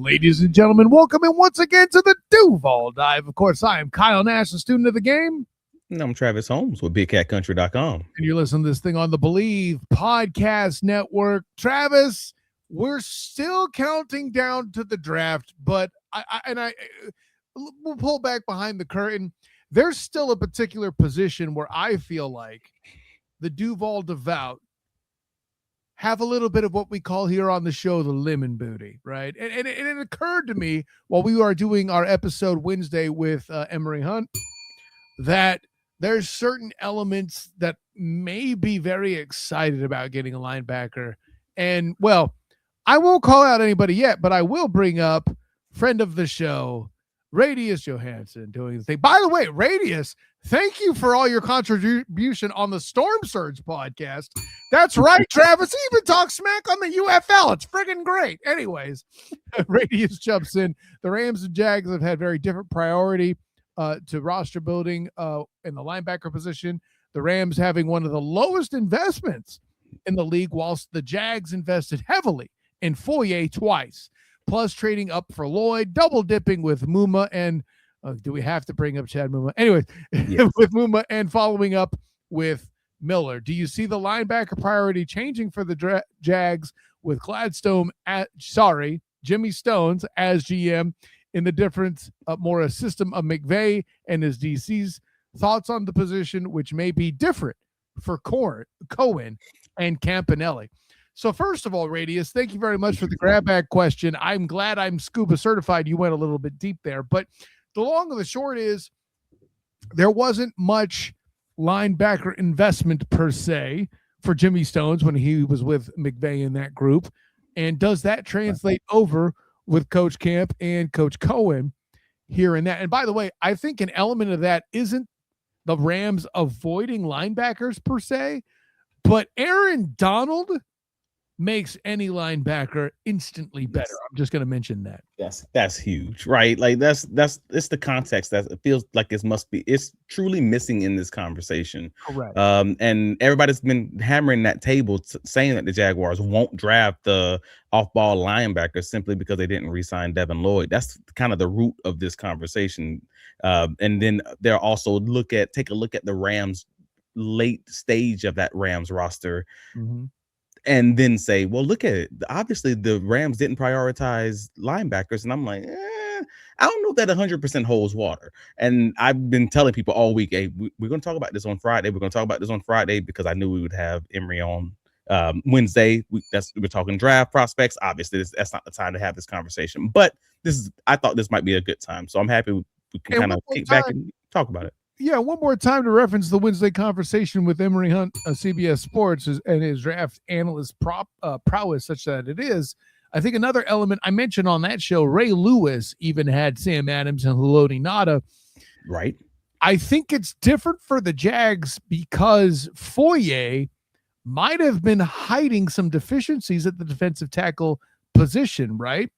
Ladies and gentlemen, welcome in once again to the Duval Dive. Of course, I am Kyle Nash, a student of the game. And I'm Travis Holmes with BigCatCountry.com. And you're listening to this thing on the Believe Podcast Network. Travis, we're still counting down to the draft, but we'll pull back behind the curtain. There's still a particular position where I feel like the Duval Devout have a little bit of what we call here on the show the lemon booty, right? And it occurred to me while we were doing our episode Wednesday with Emery Hunt that there's certain elements that may be very excited about getting a linebacker. And, well, I won't call out anybody yet, but I will bring up friend of the show, Radius Johansson, doing the thing. By the way, Radius, thank you for all your contribution on the Storm Surge podcast. That's right, Travis. He even talks smack on the UFL. It's friggin' great. Anyways, Radius jumps in. The Rams and Jags have had very different priority to roster building in the linebacker position. The Rams having one of the lowest investments in the league, whilst the Jags invested heavily in Foye twice, plus trading up for Lloyd, double dipping with Muma and do we have to bring up Chad Muma? Anyways, yes. With Muma and following up with Miller. Do you see the linebacker priority changing for the Jags with Gladstone Jimmy Stones as GM in the difference of more a system of McVay and his DC's thoughts on the position, which may be different for Coen and Campanelli? So first of all, Radius, thank you very much for the grab bag question. I'm glad I'm scuba certified. You went a little bit deep there, but the long and the short is there wasn't much linebacker investment per se for Jimmy Stones when he was with McVay in that group. And does that translate over with Coach Camp and Coach Coen here and that? And by the way, I think an element of that isn't the Rams avoiding linebackers per se, but Aaron Donald makes any linebacker instantly better. I'm just going to mention that. That's huge, right? Like it's the context that it feels like it's truly missing in this conversation. Correct. And everybody's been hammering that table saying that the Jaguars won't draft the off-ball linebacker simply because they didn't re-sign Devin Lloyd. That's kind of the root of this conversation. And then they're also take a look at the Rams late stage of that Rams roster. Mm-hmm. And then say, well, look at it. Obviously, the Rams didn't prioritize linebackers. And I'm like, I don't know if that 100% holds water. And I've been telling people all week, hey, we're going to talk about this on Friday. We're going to talk about this on Friday because I knew we would have Emery on Wednesday. We're talking draft prospects. Obviously, that's not the time to have this conversation. But I thought this might be a good time. So I'm happy we can kind of kick back and talk about it. Yeah, one more time to reference the Wednesday conversation with Emery Hunt, CBS Sports, and his draft analyst prowess, such that it is. I think another element I mentioned on that show, Ray Lewis even had Sam Adams and Haloti Ngata. Right. I think it's different for the Jags because Foye might have been hiding some deficiencies at the defensive tackle position, right?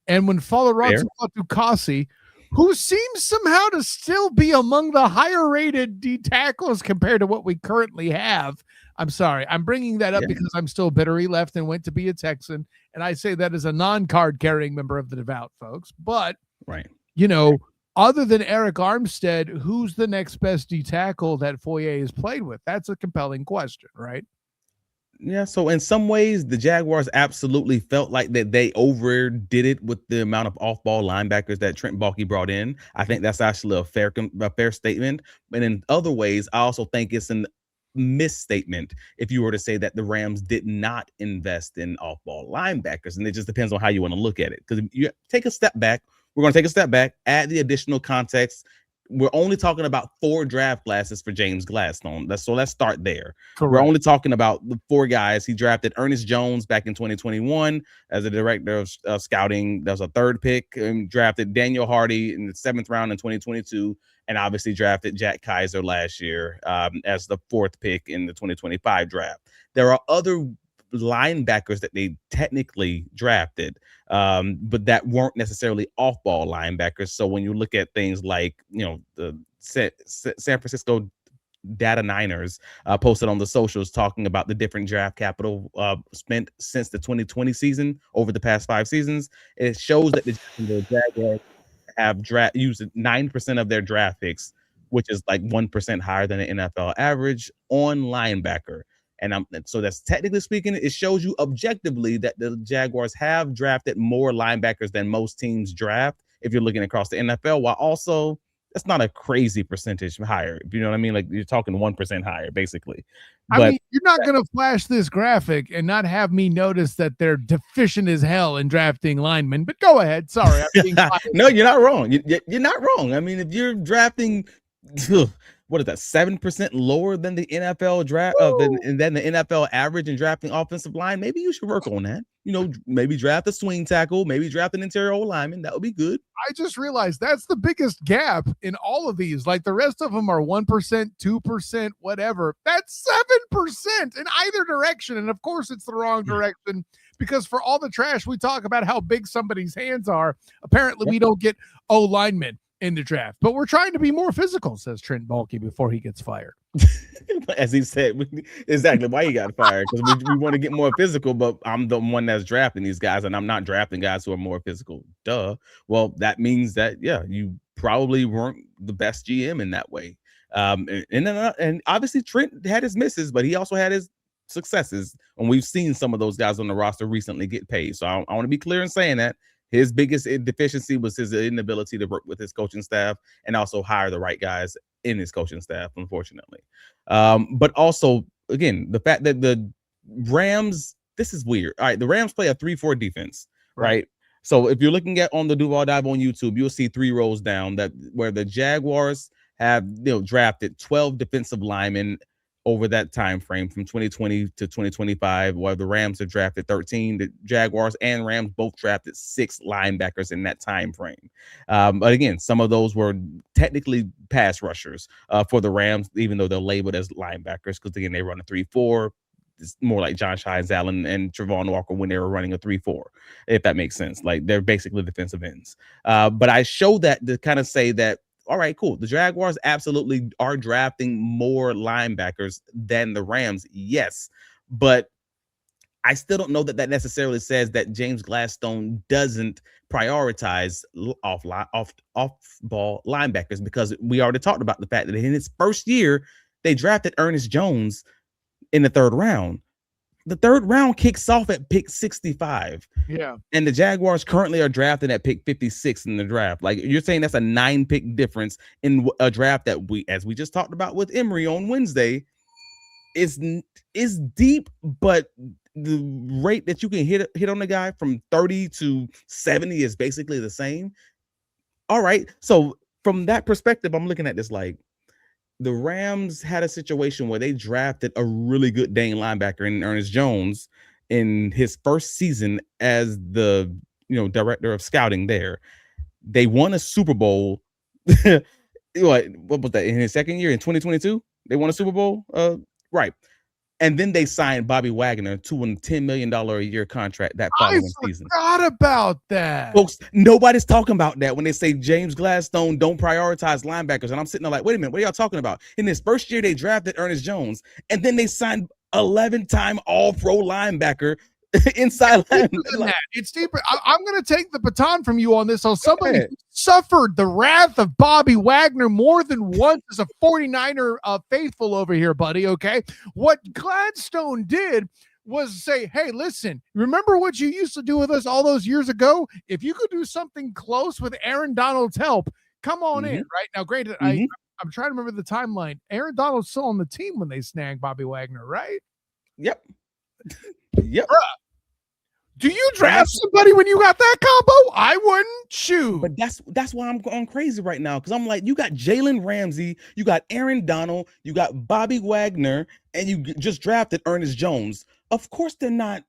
And when Falarazzi Fatukasi, who seems somehow to still be among the higher-rated D tackles compared to what we currently have. I'm sorry. I'm bringing that up because I'm still bitter he left and went to be a Texan, and I say that as a non-card-carrying member of the Devout, folks. But, right, other than Eric Armstead, who's the next best D tackle that Foye has played with? That's a compelling question, right? Yeah, so in some ways, the Jaguars absolutely felt like that they overdid it with the amount of off-ball linebackers that Trent Baalke brought in. I think that's actually a fair statement. But in other ways, I also think it's a misstatement if you were to say that the Rams did not invest in off-ball linebackers. And it just depends on how you want to look at it. Because if you take a step back, we're going to take a step back, add the additional context. We're only talking about 4 draft classes for James Gladstone. So let's start there. Correct. We're only talking about the 4 guys. He drafted Ernest Jones back in 2021 as a director of scouting. That was a 3rd pick. And drafted Daniel Hardy in the 7th round in 2022. And obviously drafted Jack Kiser last year as the 4th pick in the 2025 draft. There are other linebackers that they technically drafted, but that weren't necessarily off-ball linebackers. So when you look at things like, the San Francisco Data Niners posted on the socials talking about the different draft capital spent since the 2020 season over the past 5 seasons. It shows that the Jacksonville Jaguars have used 9% of their draft picks, which is like 1% higher than the NFL average on linebacker. And so that's technically speaking, it shows you objectively that the Jaguars have drafted more linebackers than most teams draft if you're looking across the NFL, while also that's not a crazy percentage higher. You know what I mean? Like you're talking 1% higher, basically. I mean, you're not going to flash this graphic and not have me notice that they're deficient as hell in drafting linemen. But go ahead. Sorry. No, you're not wrong. You're not wrong. I mean, if you're drafting, what is that, 7% lower than the NFL draft, than the NFL average in drafting offensive line, maybe you should work on that. You know, maybe draft a swing tackle, maybe draft an interior O lineman. That would be good. I just realized that's the biggest gap in all of these. Like the rest of them are 1%, 2%, whatever. That's 7% in either direction. And of course, it's the wrong direction because for all the trash we talk about how big somebody's hands are, apparently we don't get O linemen in the draft. But we're trying to be more physical, says Trent Baalke before he gets fired. As he said, exactly why he got fired, because we want to get more physical, but I'm the one that's drafting these guys, and I'm not drafting guys who are more physical. Duh. Well, that means that, you probably weren't the best GM in that way. And obviously Trent had his misses, but he also had his successes, and we've seen some of those guys on the roster recently get paid. So I want to be clear in saying that his biggest deficiency was his inability to work with his coaching staff and also hire the right guys in his coaching staff, unfortunately. But also, again, the fact that the Rams, this is weird. All right, the Rams play a 3-4 defense, right? So if you're looking at on the Duval Dive on YouTube, you'll see 3 rows down where the Jaguars have drafted 12 defensive linemen over that time frame from 2020 to 2025, while the Rams have drafted 13. The Jaguars and Rams both drafted 6 linebackers in that time frame. But again, some of those were technically pass rushers for the Rams, even though they're labeled as linebackers, because again, they run a 3-4. It's more like Hines-Allen and Trevor Walker when they were running a 3-4, if that makes sense. Like they're basically defensive ends. But I show that to kind of say that, all right, cool. The Jaguars absolutely are drafting more linebackers than the Rams. Yes. But I still don't know that necessarily says that James Gladstone doesn't prioritize off-ball linebackers, because we already talked about the fact that in his first year, they drafted Ernest Jones in the 3rd round. The 3rd round kicks off at pick 65. Yeah. And the Jaguars currently are drafted at pick 56 in the draft. Like you're saying, that's a 9-pick difference in a draft that as we just talked about with Emory on Wednesday, is deep, but the rate that you can hit on the guy from 30 to 70 is basically the same. All right. So from that perspective, I'm looking at this like, the Rams had a situation where they drafted a really good dang linebacker in Ernest Jones in his first season as the director of scouting there. They won a Super Bowl. What was that in his second year in 2022? They won a Super Bowl, right? And then they signed Bobby Wagner to a $10 million a year contract that following season. I forgot about that. Folks, nobody's talking about that when they say James Gladstone don't prioritize linebackers. And I'm sitting there like, wait a minute, what are y'all talking about? In this first year, they drafted Ernest Jones, and then they signed 11-time all-pro linebacker inside linebacker. It's deeper. I'm going to take the baton from you on this. So somebody suffered the wrath of Bobby Wagner more than once as a 49er faithful over here, buddy. Okay. What Gladstone did was say, hey, listen, remember what you used to do with us all those years ago? If you could do something close with Aaron Donald's help, come on in. Right now, granted, I'm trying to remember the timeline. Aaron Donald's still on the team when they snagged Bobby Wagner, right? Yep. Bruh. Do you draft somebody when you got that combo? I wouldn't. Shoot. But that's why I'm going crazy right now, because I'm like, you got Jalen Ramsey, you got Aaron Donald, you got Bobby Wagner, and you just drafted Ernest Jones. Of course they're not.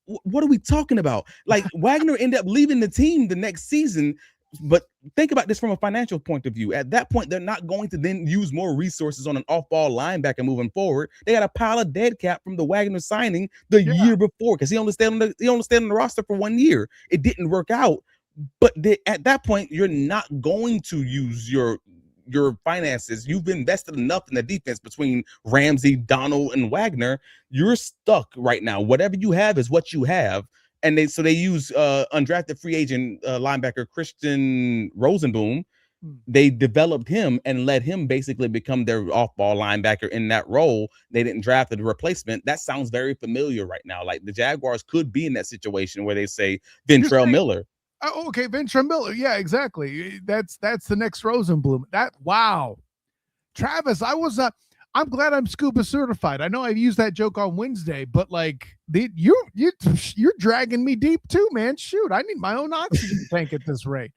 What are we talking about? Like Wagner ended up leaving the team the next season. But think about this from a financial point of view. At that point, they're not going to then use more resources on an off-ball linebacker moving forward. They got a pile of dead cap from the Wagner signing the year before, because he only stayed on the roster for 1 year. It didn't work out. But at that point, you're not going to use your your finances, you've invested enough in the defense between Ramsey, Donald, and Wagner. You're stuck right now. Whatever you have is what you have. And they use undrafted free agent linebacker Christian Rosenboom. They developed him and let him basically become their off-ball linebacker in that role. They didn't draft a replacement. That sounds very familiar right now. Like the Jaguars could be in that situation where they say Ventrell Miller. Oh, okay, Ventrell Miller. Yeah, exactly. That's the next Rosenblum. Wow. Travis, I'm glad I'm scuba certified. I know I've used that joke on Wednesday, but like you're dragging me deep too, man. Shoot, I need my own oxygen tank at this rate.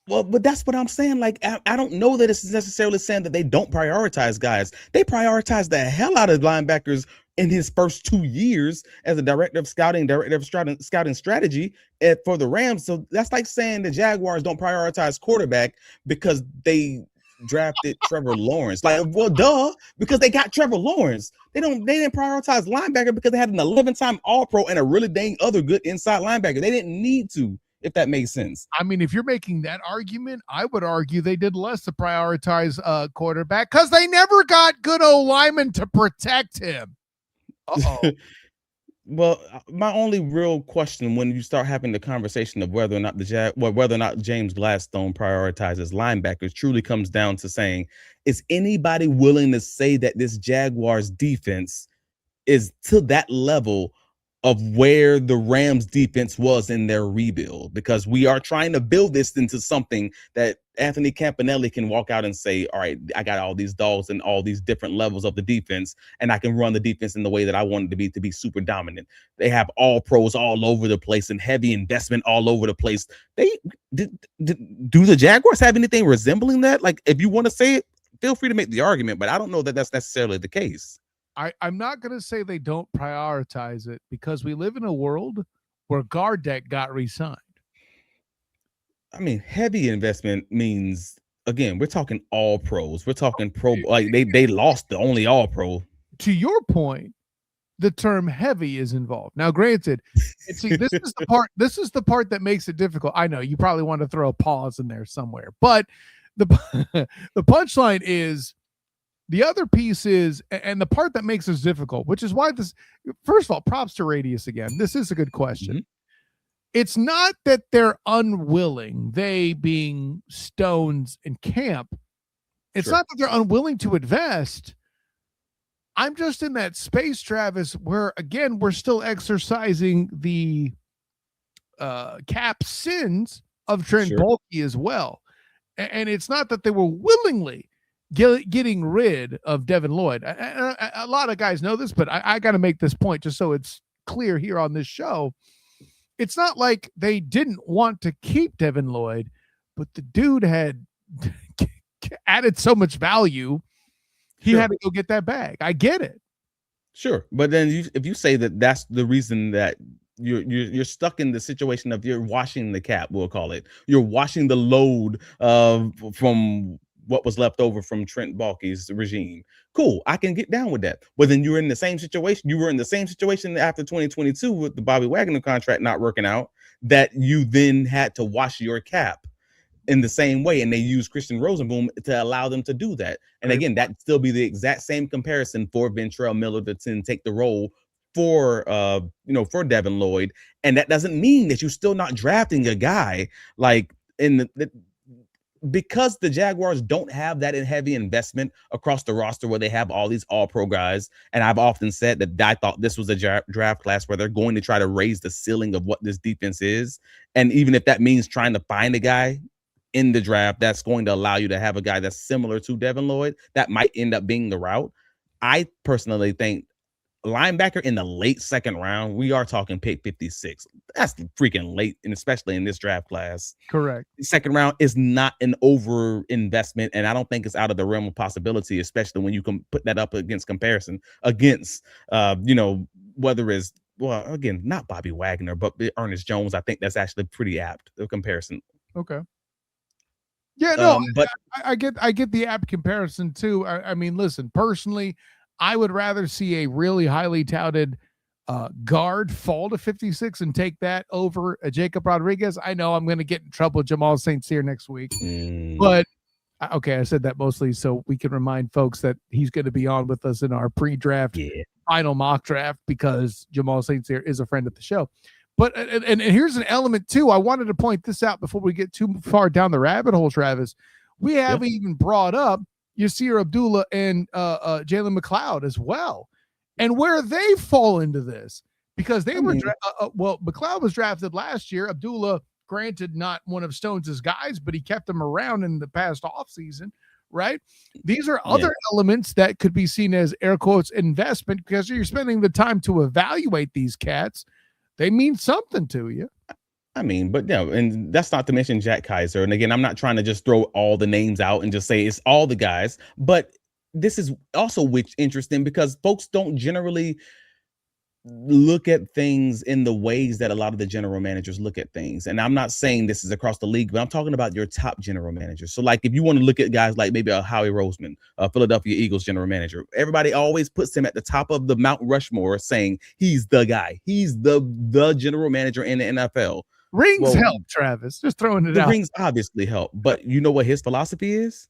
Well, but that's what I'm saying. Like, I don't know that it's necessarily saying that they don't prioritize guys. They prioritize the hell out of linebackers in his first 2 years as a director of scouting strategy for the Rams. So that's like saying the Jaguars don't prioritize quarterback because they drafted Trevor Lawrence. Like, well, duh, because they got Trevor Lawrence. They didn't prioritize linebacker because they had an 11-time All-Pro and a really dang other good inside linebacker. They didn't need to. If that makes sense. I mean, if you're making that argument, I would argue they did less to prioritize quarterback because they never got good old linemen to protect him. Uh-oh. Well, my only real question when you start having the conversation of whether or not James Gladstone prioritizes linebackers truly comes down to saying, is anybody willing to say that this Jaguars defense is to that level of where the Rams defense was in their rebuild? Because we are trying to build this into something that Anthony Campanelli can walk out and say, all right, I got all these dogs and all these different levels of the defense, and I can run the defense in the way that I want it to be super dominant. They have all pros all over the place and heavy investment all over the place. Do the Jaguars have anything resembling that? Like, if you want to say it, feel free to make the argument, but I don't know that that's necessarily the case. I'm not going to say they don't prioritize it because we live in a world where Gardeck got re-signed. I mean, heavy investment means, again, we're talking all pros. We're talking pro. Like they lost the only all pro. To your point, the term heavy is involved. Now, granted, this is the part that makes it difficult. I know you probably want to throw a pause in there somewhere, but the punchline is, the other piece is, and the part that makes this difficult, which is why this, first of all, props to Radius again. This is a good question. Mm-hmm. It's not that they're unwilling, they being Stones and Camp. It's not that they're unwilling to invest. I'm just in that space, Travis, where, again, we're still exercising the cap sins of Trent Baalke as well. And it's not that they were willingly getting rid of Devin Lloyd. A lot of guys know this, but I got to make this point just so it's clear here on this show. It's not like they didn't want to keep Devin Lloyd, but the dude had added so much value, he had to go get that bag. I get it. Sure, but then if you say that that's the reason that you're stuck in the situation of you're washing the cap, we'll call it. You're washing the load from what was left over from Trent Baalke's regime. Cool, I can get down with that. But then you're in the same situation. You were in the same situation after 2022 with the Bobby Wagner contract not working out, that you then had to wash your cap in the same way. And they used Christian Rosenboom to allow them to do that. And again, that'd still be the exact same comparison for Ventrell Miller to then take the role for Devin Lloyd. And that doesn't mean that you're still not drafting a guy like because the Jaguars don't have that heavy investment across the roster where they have all these all-pro guys. And I've often said that I thought this was a draft class where they're going to try to raise the ceiling of what this defense is. And even if that means trying to find a guy in the draft that's going to allow you to have a guy that's similar to Devin Lloyd, that might end up being the route. I personally think linebacker in the late second round, we are talking pick 56. That's freaking late, and especially in this draft class. Correct. Second round is not an over investment, and I don't think it's out of the realm of possibility, especially when you can put that up against comparison against, whether it's, well, again, not Bobby Wagner, but Ernest Jones. I think that's actually pretty apt, the comparison. Okay. Yeah, no, but I get the apt comparison too. I mean, listen, personally, I would rather see a really highly touted guard fall to 56 and take that over a Jacob Rodriguez. I know I'm going to get in trouble with Jamal St. Cyr next week, but Okay, I said that mostly so we can remind folks that he's going to be on with us in our pre-draft final mock draft because Jamal St. Cyr is a friend of the show. But and here's an element too. I wanted to point this out before we get too far down the rabbit hole, Travis. We haven't even brought up Yasir Abdullah and Jalen McLeod as well, and where they fall into this because they were McLeod was drafted last year. Abdullah, granted, not one of Stones' guys, but he kept him around in the past offseason, right? These are other elements that could be seen as air quotes investment because you're spending the time to evaluate these cats. They mean something to you. I mean, but yeah, and that's not to mention Jack Kiser. And again, I'm not trying to just throw all the names out and just say it's all the guys, but this is also interesting because folks don't generally look at things in the ways that a lot of the general managers look at things. And I'm not saying this is across the league, but I'm talking about your top general managers. So like if you want to look at guys like maybe a Howie Roseman, a Philadelphia Eagles general manager, everybody always puts him at the top of the Mount Rushmore saying he's the guy. He's the general manager in the NFL. Rings help, Travis. Just throwing it out. The rings obviously help. But you know what his philosophy is?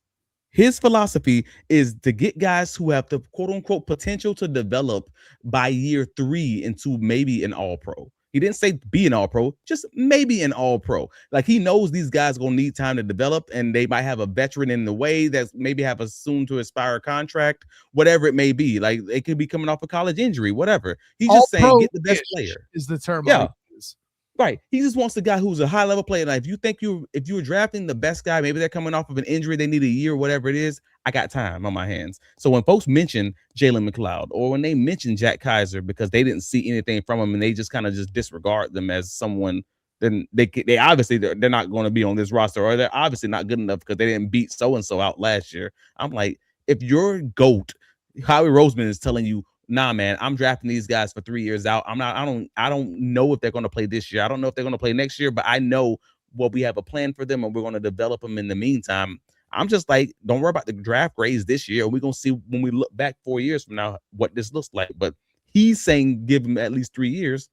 His philosophy is to get guys who have the quote unquote potential to develop by year 3 into maybe an all pro. He didn't say be an all pro, just maybe an all pro. Like he knows these guys going to need time to develop and they might have a veteran in the way that maybe have a soon to expire contract, whatever it may be. Like they could be coming off a college injury, whatever. He's just saying get the best player. Is the term. Yeah. Right. He just wants the guy who's a high level player. Like if you think if you were drafting the best guy, maybe they're coming off of an injury, they need a year, whatever it is. I got time on my hands. So when folks mention Jalen McLeod or when they mention Jack Kiser because they didn't see anything from him and they just kind of just disregard them as someone, then they obviously they're not going to be on this roster or they're obviously not good enough because they didn't beat so and so out last year. I'm like, if your GOAT, Howie Roseman, is telling you, nah, man, I'm drafting these guys for 3 years out. I don't know if they're going to play this year. I don't know if they're going to play next year, but I know we have a plan for them and we're going to develop them in the meantime. I'm just like, don't worry about the draft grades this year. We're going to see when we look back 4 years from now what this looks like. But he's saying give him at least 3 years.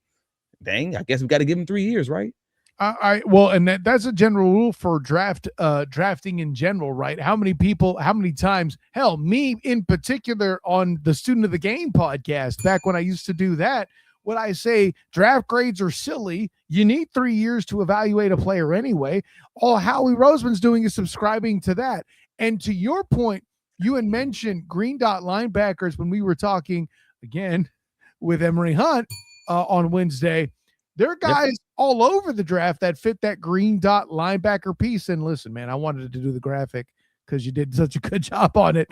Dang, I guess we got to give him 3 years, right? And that's a general rule for drafting in general, right? How many times, hell, me in particular on the Student of the Game podcast, back when I used to do that, would I say draft grades are silly. You need 3 years to evaluate a player anyway. All Howie Roseman's doing is subscribing to that. And to your point, you had mentioned green dot linebackers when we were talking again with Emory Hunt on Wednesday. There are guys all over the draft that fit that green dot linebacker piece. And listen, man, I wanted to do the graphic because you did such a good job on it.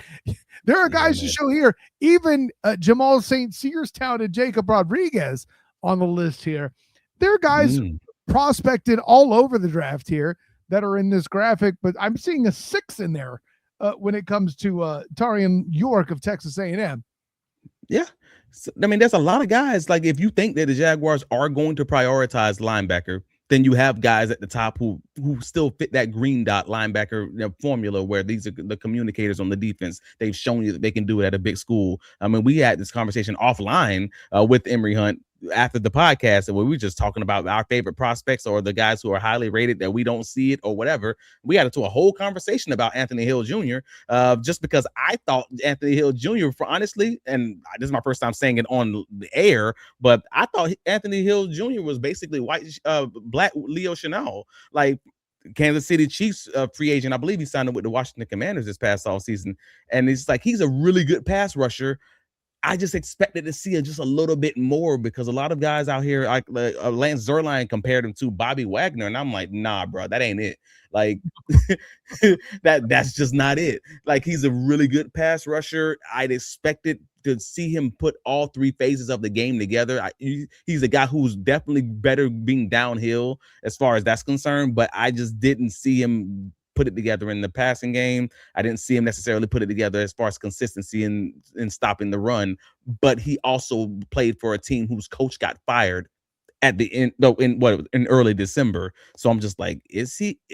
There are guys to show here, even Jamal St. Cyr's talented Jacob Rodriguez on the list here. There are guys prospected all over the draft here that are in this graphic, but I'm seeing a 6 in there when it comes to Tarian York of Texas A&M. Yeah. So, I mean, there's a lot of guys. Like if you think that the Jaguars are going to prioritize linebacker, then you have guys at the top who still fit that green dot linebacker formula where these are the communicators on the defense. They've shown you that they can do it at a big school. I mean, we had this conversation offline with Emory Hunt after the podcast, and we were just talking about our favorite prospects or the guys who are highly rated that we don't see it or whatever. We got into a whole conversation about Anthony Hill Jr. Just because I thought Anthony Hill Jr. for honestly, and this is my first time saying it on the air, but I thought Anthony Hill Jr. was basically black Leo Chanel, like Kansas City Chiefs free agent. I believe he signed up with the Washington Commanders this past offseason, and it's like he's a really good pass rusher. I just expected to see just a little bit more because a lot of guys out here, like Lance Zierlein compared him to Bobby Wagner. And I'm like, nah, bro, that ain't it. Like that's just not it. Like he's a really good pass rusher. I'd expected to see him put all 3 phases of the game together. He's a guy who's definitely better being downhill as far as that's concerned, but I just didn't see him put it together in the passing game. I didn't see him necessarily put it together as far as consistency in stopping the run, but he also played for a team whose coach got fired at the end, in early December. So I'm just like,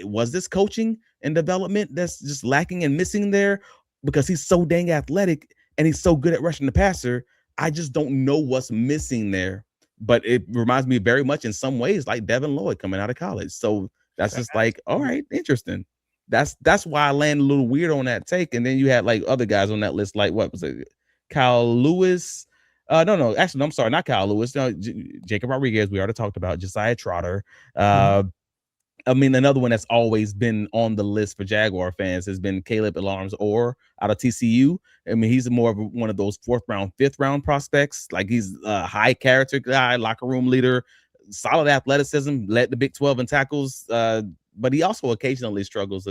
was this coaching and development that's just lacking and missing there? Because he's so dang athletic and he's so good at rushing the passer. I just don't know what's missing there, but it reminds me very much in some ways like Devin Lloyd coming out of college. So that's just like, all right, interesting. That's why I landed a little weird on that take. And then you had like other guys on that list, like what was it, Kyle Lewis? No, actually, no, I'm sorry, not Kyle Lewis. No, Jacob Rodriguez. We already talked about Josiah Trotter. I mean, another one that's always been on the list for Jaguar fans has been Caleb Alarms Orr out of TCU. I mean, he's more of one of those 4th round, 5th round prospects. Like he's a high character guy, locker room leader, solid athleticism, led the Big 12 in tackles. But he also occasionally struggles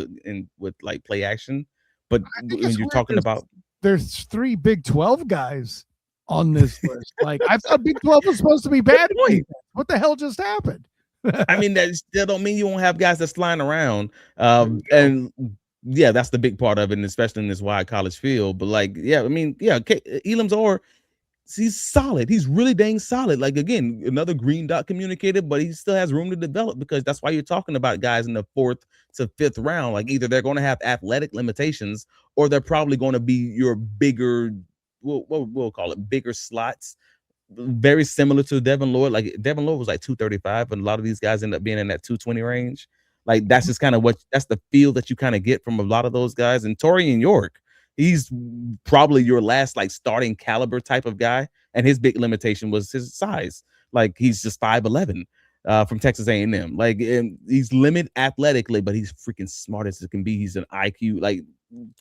with like play action. But when you're talking about, there's 3 Big 12 guys on this list. Like I thought Big 12 was supposed to be bad. What the hell just happened? I mean, that still don't mean you won't have guys that's flying around. And yeah, that's the big part of it, and especially in this wide college field. But like, yeah, I mean, yeah, Elam's Orr, he's solid. He's really dang solid. Like again, another green dot communicator, but he still has room to develop, because that's why you're talking about guys in the 4th to 5th round. Like either they're going to have athletic limitations, or they're probably going to be your bigger, we'll call it bigger slots. Very similar to Devin Lloyd. Like Devin Lloyd was like 235, and a lot of these guys end up being in that 220 range. Like that's just kind of that's the feel that you kind of get from a lot of those guys. And Torian York, he's probably your last like starting caliber type of guy, and his big limitation was his size. Like he's just 5'11" from Texas A&M. Like, and he's limited athletically, but he's freaking smart as it can be. He's an IQ, like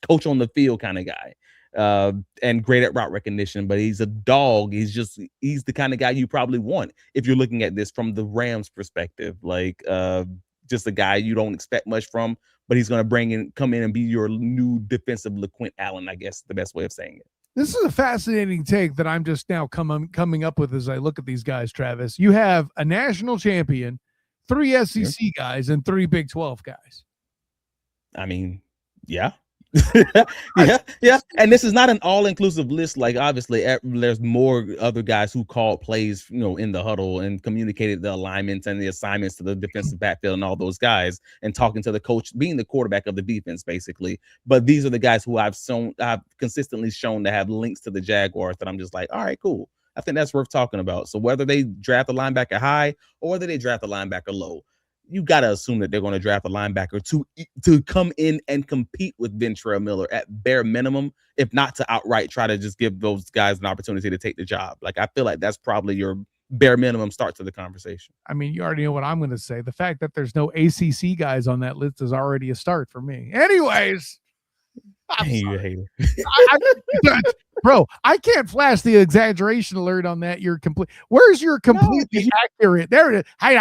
coach on the field kind of guy. And great at route recognition, but he's a dog. He's the kind of guy you probably want if you're looking at this from the Rams perspective. Like just a guy you don't expect much from, but he's going to come in and be your new defensive LaQuint Allen, I guess the best way of saying it. This is a fascinating take that I'm just now coming up with as I look at these guys, Travis. You have a national champion, 3 SEC guys, and 3 Big 12 guys. I mean, yeah. yeah. And this is not an all-inclusive list. Like obviously there's more other guys who called plays, in the huddle and communicated the alignments and the assignments to the defensive backfield and all those guys, and talking to the coach, being the quarterback of the defense basically. But these are the guys who I've consistently shown to have links to the Jaguars that I'm just like, all right, cool. I think that's worth talking about. So whether they draft a linebacker high or whether they draft a linebacker low, you got to assume that they're going to draft a linebacker to come in and compete with Ventrell Miller at bare minimum, if not to outright try to just give those guys an opportunity to take the job. Like, I feel like that's probably your bare minimum start to the conversation. I mean, you already know what I'm going to say. The fact that there's no ACC guys on that list is already a start for me. Anyways. You hater. Bro, I can't flash the exaggeration alert on that. You're complete. Where's your completely accurate? There it is. Height.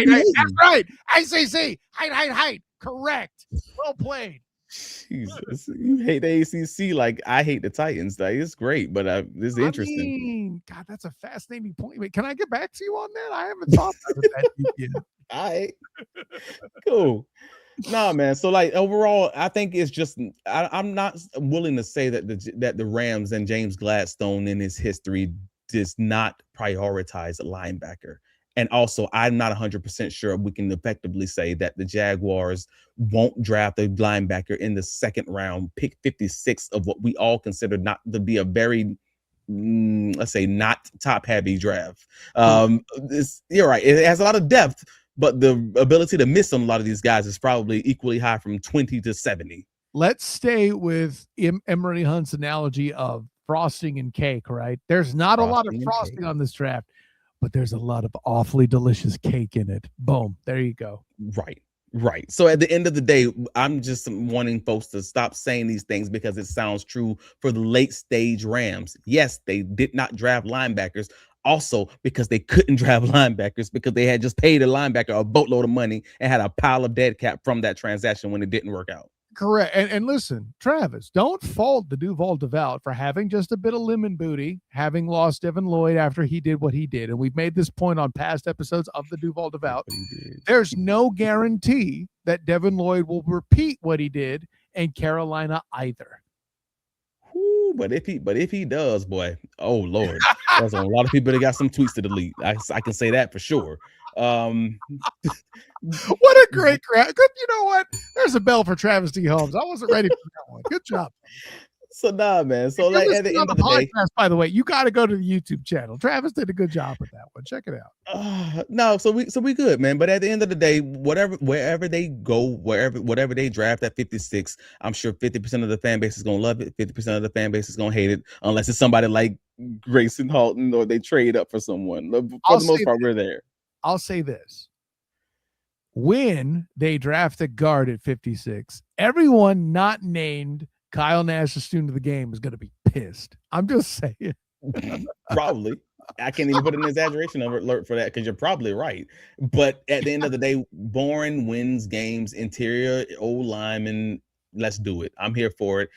That's right. ACC. Height. Correct. Well played. Jesus, you hate the ACC like I hate the Titans. Like, it's great, but this is interesting. God, that's a fascinating point. Wait, can I get back to you on that? I haven't thought about that yet. All right. Cool. No, man. So like overall, I think it's just I'm not willing to say that the Rams and James Gladstone in his history does not prioritize a linebacker. And also, I'm not 100% sure we can effectively say that the Jaguars won't draft a linebacker in the 2nd round, pick 56 of what we all consider not to be a very, let's say, not top-heavy draft. You're right. It has a lot of depth, but the ability to miss on a lot of these guys is probably equally high, from 20 to 70. Let's stay with Emory Hunt's analogy of frosting and cake, right? There's not a lot of frosting on this draft, but there's a lot of awfully delicious cake in it. Boom. There you go. Right. So at the end of the day, I'm just wanting folks to stop saying these things because it sounds true for the late stage Rams. Yes, they did not draft linebackers. Also, because they couldn't draft linebackers because they had just paid a linebacker a boatload of money and had a pile of dead cap from that transaction when it didn't work out. Correct. And listen, Travis, don't fault the Duuval for having just a bit of lemon booty, having lost Devin Lloyd after he did what he did. And we've made this point on past episodes of the Duuval. There's no guarantee that Devin Lloyd will repeat what he did in Carolina either. But if he does, boy, oh Lord, there's a lot of people that got some tweets to delete. I can say that for sure. What a great crowd. Good. You know what? There's a bell for Travis D. Holmes. I wasn't ready for that one. Good job. So nah, man. So If you're like at the listening on end the of the day, podcast, by the way, you got to go to the YouTube channel. Travis did a good job with that one. Check it out. no, so we good, man. But at the end of the day, wherever they go, whatever they draft at 56, I'm sure 50% of the fan base is gonna love it. 50% of the fan base is gonna hate it, unless it's somebody like Grayson Halton or they trade up for someone. For the most part, we're there. I'll say this. When they draft a guard at 56, everyone not named Kyle Nash, a student of the game, is going to be pissed. I'm just saying. Probably. I can't even put an exaggeration alert for that because you're probably right. But at the end of the day, Bourne wins games, interior, old lineman. Let's do it. I'm here for it.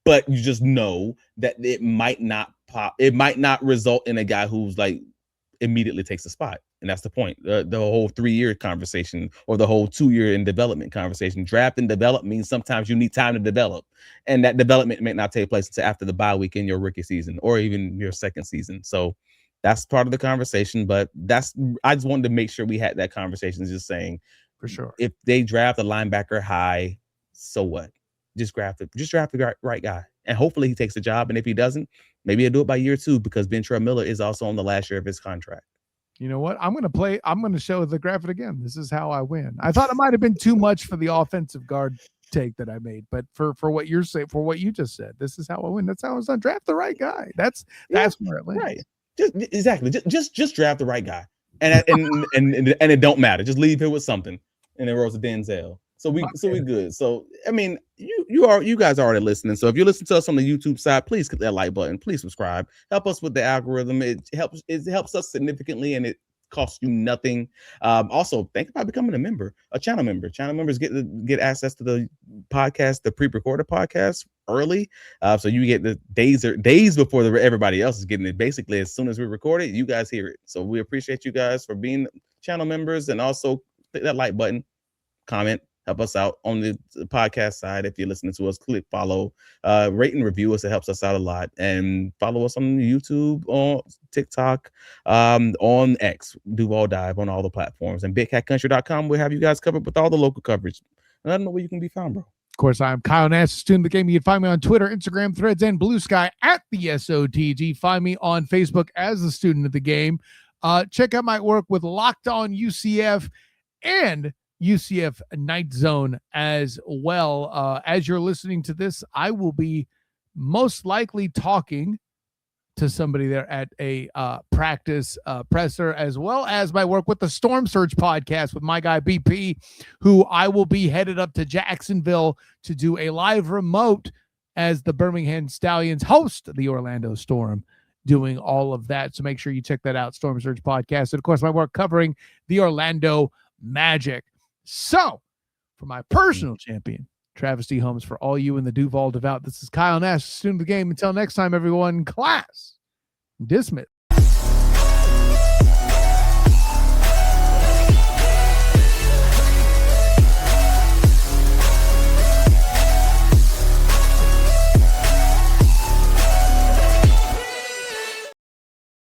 But you just know that it might not pop. It might not result in a guy who's like immediately takes the spot. And that's the point. The whole 3-year conversation or the whole 2-year in development conversation. Draft and develop means sometimes you need time to develop. And that development may not take place until after the bye week in your rookie season or even your second season. So that's part of the conversation. But I just wanted to make sure we had that conversation, just saying, for sure, if they draft a linebacker high, so what? Just draft the right guy. And hopefully he takes the job. And if he doesn't, maybe he'll do it by year 2 because Ventrell Miller is also on the last year of his contract. You know what? I'm going to show the graphic again. This is how I win. I thought it might have been too much for the offensive guard take that I made, but for what you're saying, for what you just said, this is how I win. That's how it's done. Draft the right guy. That's where it lands. Right. Just draft the right guy. And it don't matter. Just leave here with something. And then rolls to Denzel. So we good. So I mean, you guys are already listening. So if you listen to us on the YouTube side, please click that like button. Please subscribe. Help us with the algorithm. It helps us significantly, and it costs you nothing. Also, think about becoming a channel member. Channel members get access to the podcast, the pre-recorded podcast early. So you get the days before everybody else is getting it. Basically, as soon as we record it, you guys hear it. So we appreciate you guys for being channel members, and also click that like button, comment. Help us out on the podcast side. If you're listening to us, click follow, rate and review us. It helps us out a lot. And follow us on YouTube, on TikTok, on X, Duval Dive on all the platforms. And BigCatCountry.com will have you guys covered with all the local coverage. And I don't know where you can be found, bro. Of course, I'm Kyle Nash, student of the game. You can find me on Twitter, Instagram, Threads, and Blue Sky at the SOTG. Find me on Facebook as the student of the game. Check out my work with Locked On UCF and UCF Night Zone as well. As you're listening to this, I will be most likely talking to somebody there at a practice presser, as well as my work with the Storm Surge podcast with my guy BP, who I will be headed up to Jacksonville to do a live remote as the Birmingham Stallions host the Orlando Storm, doing all of that. So make sure you check that out, Storm Surge podcast. And of course, my work covering the Orlando Magic. So, for my personal champion, Travis D. Holmes, for all you in the Duval Devout, this is Kyle Nash, student of the game. Until next time, everyone, class dismissed.